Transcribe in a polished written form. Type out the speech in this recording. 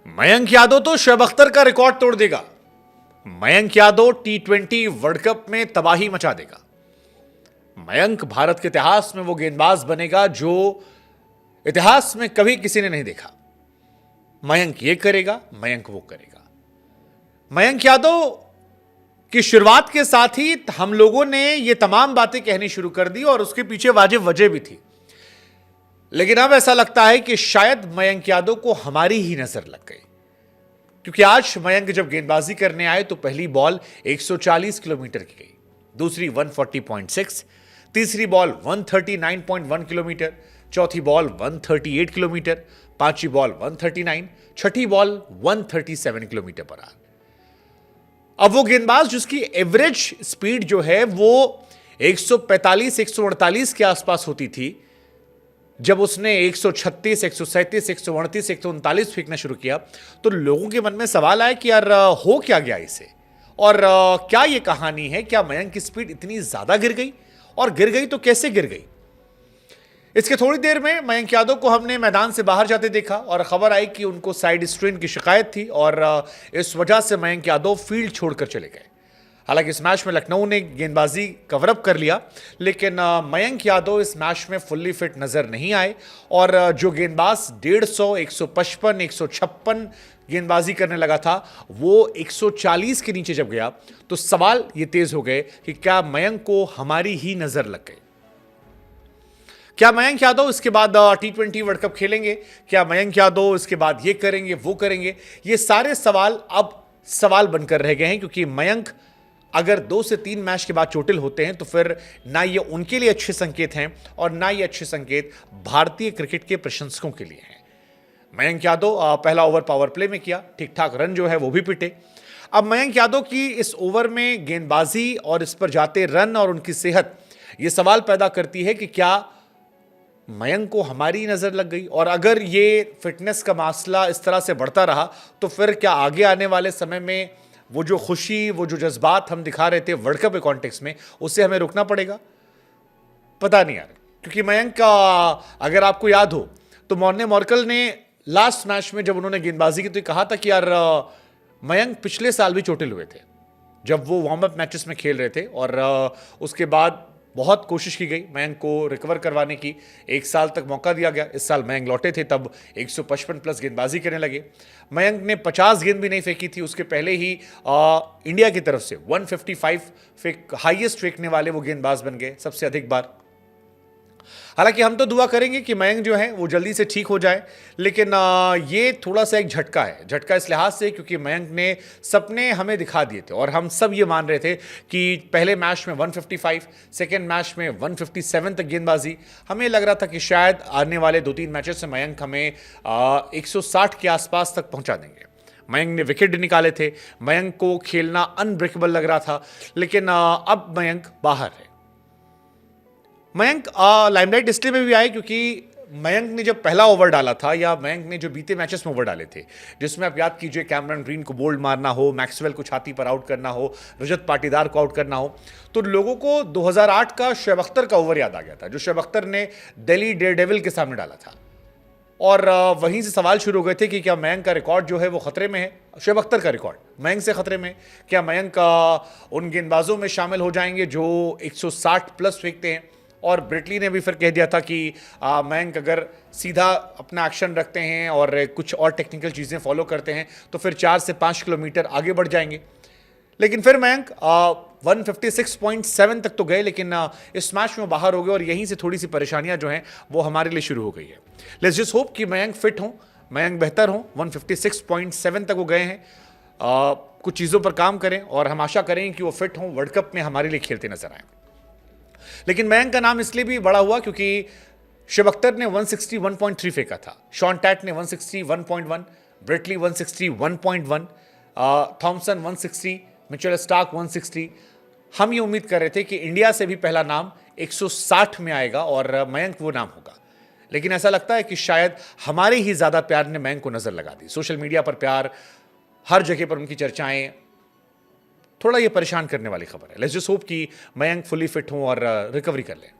मयंक यादव तो शोएब अख्तर का रिकॉर्ड तोड़ देगा। Mayank Yadav T20 world cup में तबाही मचा देगा। मयंक भारत के इतिहास में वो गेंदबाज बनेगा जो इतिहास में कभी किसी ने नहीं देखा। मयंक ये करेगा, मयंक वो करेगा। मयंक यादव की शुरुआत के साथ ही हम लोगों ने ये तमाम बातें कहनी शुरू कर दी और उसके पीछे वाजिब वजह भी थी। लेकिन अब ऐसा लगता है कि शायद मयंक यादव को हमारी ही नजर लग गई, क्योंकि आज मयंक जब गेंदबाजी करने आए तो पहली बॉल 140 किलोमीटर की गई, दूसरी 140.6, तीसरी बॉल 139.1 किलोमीटर, चौथी बॉल 138 किलोमीटर, पांचवी बॉल 139, छठी बॉल 137 किलोमीटर पर आर। अब वो गेंदबाज जिसकी एवरेज स्पीड जो है वो 145 148 के आसपास होती थी, जब उसने 136 137 138 139 फेंकना शुरू किया तो लोगों के मन में सवाल आया कि यार हो क्या गया इसे, और क्या ये कहानी है, क्या मयंक की स्पीड इतनी ज्यादा गिर गई, और गिर गई तो कैसे गिर गई। इसके थोड़ी देर में मयंक यादव को हमने मैदान से बाहर जाते देखा और खबर आई कि उनको साइड स्ट्रेन की शिकायत थी और इस वजह से मयंक यादव फील्ड छोड़कर चले गए। हालांकि इस मैच में लखनऊ ने गेंदबाजी कवर अप कर लिया, लेकिन मयंक यादव इस मैच में फुल्ली फिट नजर नहीं आए और जो गेंदबाज 150 155 156 गेंदबाजी करने लगा था वो 140 के नीचे जब गया तो सवाल ये तेज हो गए कि क्या मयंक को हमारी ही नजर लग गई। क्या मयंक यादव इसके बाद T20 वर्ल्ड कप खेलेंगे, क्या मयंक यादव इसके बाद ये करेंगे वो करेंगे, ये सारे सवाल अब सवाल बनकर रह गए हैं, क्योंकि मयंक अगर 2 से 3 मैच के बाद चोटिल होते हैं तो फिर ना ये उनके लिए अच्छे संकेत हैं और ना ये अच्छे संकेत भारतीय क्रिकेट के प्रशंसकों के लिए हैं। मयंक यादव पहला ओवर पावर प्ले में किया, ठीक ठाक रन जो है वो भी पिटे। अब मयंक यादव की इस ओवर में गेंदबाजी और इस पर जाते रन और उनकी सेहत ये सवाल पैदा करती है कि क्या मयंक को हमारी नजर लग गई, और अगर ये फिटनेस का मसला इस तरह से बढ़ता रहा तो फिर क्या आगे आने वाले समय में वो जो खुशी, वो जो जज्बात हम दिखा रहे थे वर्ल्ड कप के कॉन्टेक्स्ट में, उससे हमें रुकना पड़ेगा। पता नहीं यार, क्योंकि मयंक का अगर आपको याद हो तो मॉर्ने मॉर्कल ने लास्ट मैच में जब उन्होंने गेंदबाजी की तो कहा था कि यार मयंक पिछले साल भी चोटिल हुए थे जब वो वार्म अप मैचेस में खेल रहे थे, और उसके बाद बहुत कोशिश की गई मयंक को रिकवर करवाने की, 1 साल तक मौका दिया गया। इस साल मयंक लौटे थे तब 155 प्लस गेंदबाजी करने लगे। मयंक ने 50 गेंद भी नहीं फेंकी थी, उसके पहले ही इंडिया की तरफ से 155 हाईएस्ट फेंकने वाले वो गेंदबाज बन गए, सबसे अधिक बार। हालांकि हम तो दुआ करेंगे कि मयंक जो है वो जल्दी से ठीक हो जाए, लेकिन ये थोड़ा सा एक झटका है। झटका इस लिहाज से क्योंकि मयंक ने सपने हमें दिखा दिए थे और हम सब ये मान रहे थे कि पहले मैच में 155, सेकेंड मैच में 157 तक गेंदबाजी। हमें लग रहा था कि शायद आने वाले 2-3 मैचेस से मयंक हमें 160 के आसपास तक पहुंचा देंगे। मयंक ने विकेट निकाले थे, मयंक को खेलना अनब्रेकेबल लग रहा था, लेकिन अब मयंक बाहर है। मयंक लाइमलाइट इसलिए में भी आए क्योंकि मयंक ने जब पहला ओवर डाला था, या मयंक ने जो बीते मैचेस में ओवर डाले थे, जिसमें आप याद कीजिए कैमरन ग्रीन को बोल्ड मारना हो, मैक्सवेल को छाती पर आउट करना हो, रजत पाटीदार को आउट करना हो, तो लोगों को 2008 का शोएब अख्तर का ओवर याद आ गया था जो शोएब अख्तर ने दिल्ली डेयरडेविल के सामने डाला था। और वहीं से सवाल शुरू हो गए थे कि क्या मयंक का रिकॉर्ड जो है वो खतरे में है, शोएब अख्तर का रिकॉर्ड मयंक से खतरे में। क्या मयंक उन गेंदबाजों में शामिल हो जाएंगे जो 160 प्लस फेंकते हैं। और ब्रिटली ने भी फिर कह दिया था कि मयंक अगर सीधा अपना एक्शन रखते हैं और कुछ और टेक्निकल चीज़ें फॉलो करते हैं तो फिर 4 से 5 किलोमीटर आगे बढ़ जाएंगे। लेकिन फिर मयंक 156.7 तक तो गए, लेकिन इस मैच में बाहर हो गए और यहीं से थोड़ी सी परेशानियां जो हैं वो हमारे लिए शुरू हो गई है। लेट्स जस्ट होप कि मयंक फिट हों, मयंक बेहतर हों। 156.7 तक वो गए हैं, कुछ चीज़ों पर काम करें और हम आशा करें कि वो फिट हों, वर्ल्ड कप में हमारे लिए खेलते नजर आए। लेकिन मयंक का नाम इसलिए भी बड़ा हुआ क्योंकि शोएब अख्तर ने 161.3 फेंका था, शॉन टैट ने 161.1, ब्रिटली 161.1, थॉमसन 160, मिचेल स्टार्क 160। हम ये उम्मीद कर रहे थे कि इंडिया से भी पहला नाम 160 में आएगा और मयंक वो नाम होगा, लेकिन ऐसा लगता है कि शायद हमारे ही ज्यादा प्यार ने मयंक को नजर लगा दी। सोशल मीडिया पर प्यार, हर जगह पर उनकी चर्चाएं, थोड़ा ये परेशान करने वाली खबर है। लेट्स जस्ट होप कि मयंक फुली फिट हों और रिकवरी कर लें।